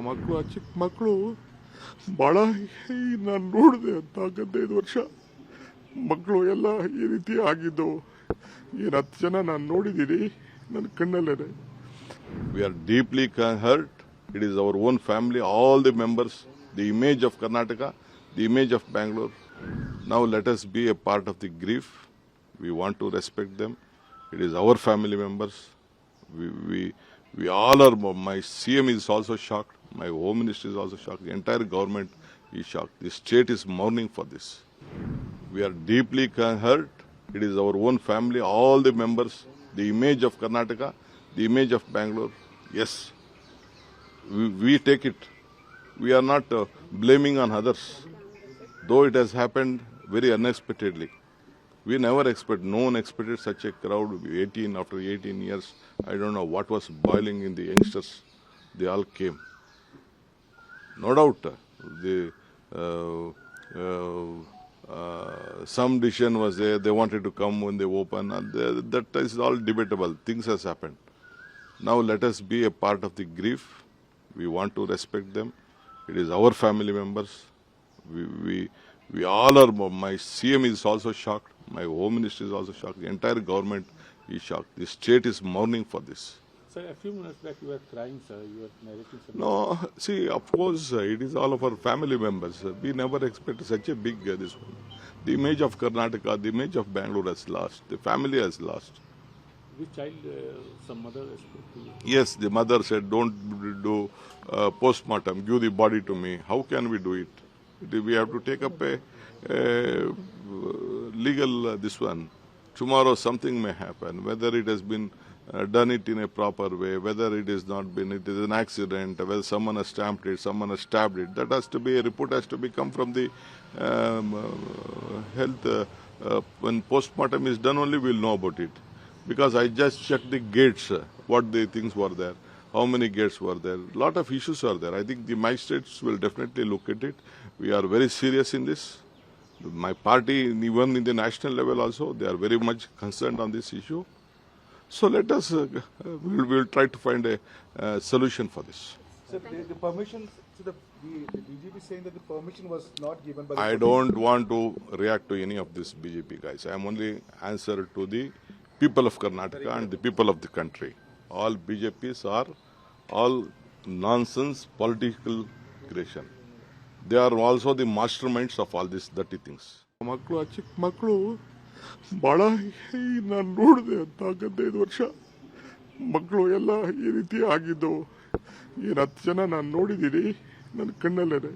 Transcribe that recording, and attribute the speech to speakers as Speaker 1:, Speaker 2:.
Speaker 1: ಮಕ್ಕಳು ಚಿಕ್ಕ ಮಕ್ಕಳು ಭಾಳ ನಾನು ನೋಡಿದೆ ಅಂತ 15 ವರ್ಷ ಮಕ್ಕಳು ಎಲ್ಲ ಈ ರೀತಿ ಆಗಿದ್ದು ಏನು 10 ಜನ ನಾನು ನೋಡಿದ್ದೀನಿ ನನ್ನ ಕಣ್ಣಲ್ಲೇ. We are deeply hurt. It is our own family, all the members, the image of Karnataka, the image of Bangalore. Now let us be a part of the grief. We want to respect them. It is our family members. We all are. My CM is also shocked. My Home Minister is also shocked. The entire government is shocked. The state is mourning for this. We are deeply hurt. It is our own family, all the members, the image of Karnataka, the image of Bangalore. Yes, we take it. We are not blaming on others, though it has happened very unexpectedly. We never expect, no one expected such a crowd. 18 after 18 years, I don't know what was boiling in the youngsters. They all came. No doubt, some decision was there. They wanted to come when they open, and that is all debatable. Things has happened. Now let us be a part of the grief. We want to respect them. It is our family members. We all are. My CM is also shocked. My Home Minister is also shocked. The entire government is shocked. The state is mourning for this.
Speaker 2: Sir, a few minutes back you were crying, sir. You were narrating something.
Speaker 1: No, see, of course, it is all of our family members. We never expected such a big this one. The image of Karnataka, the image of Bangalore has lost. The family has lost.
Speaker 2: Which child, some mother spoke to you?
Speaker 1: Yes, the mother said, don't do postmortem, give the body to me. How can we do it? We have to take up a legal this one. Tomorrow something may happen, whether it has been done it in a proper way, whether it is not been, it is an accident, whether someone has stamped it, someone has stabbed it. That has to be, a report has to be come from the health. When postmortem is done only we will know about it. Because I just checked the gates, what the things were there, how many gates were there. A lot of issues are there. I think the magistrates will definitely look at it. We are very serious in this. My party, even in the national level also, they are very much concerned on this issue. So let us, we'll try to find a solution for this.
Speaker 3: Sir, the permission, so the BJP is saying that the permission was not given by the
Speaker 1: I don't want to react to any of this BJP guys. I am only answer to the people of Karnataka and the people of the country. All BJPs are all nonsense political creation. They are also the masterminds of all these dirty things. ಮಕ್ಕಳು ಚಿಕ್ಕ ಮಕ್ಕಳು ಭಾಳ ನಾನು ನೋಡಿದೆ ಅಂತ 15 ವರ್ಷ ಮಕ್ಕಳು ಎಲ್ಲ ಈ ರೀತಿ ಆಗಿದ್ದು ಏನು 10 ಜನ ನಾನು ನೋಡಿದ್ದೀನಿ ನನ್ನ ಕಣ್ಣಲ್ಲೇ.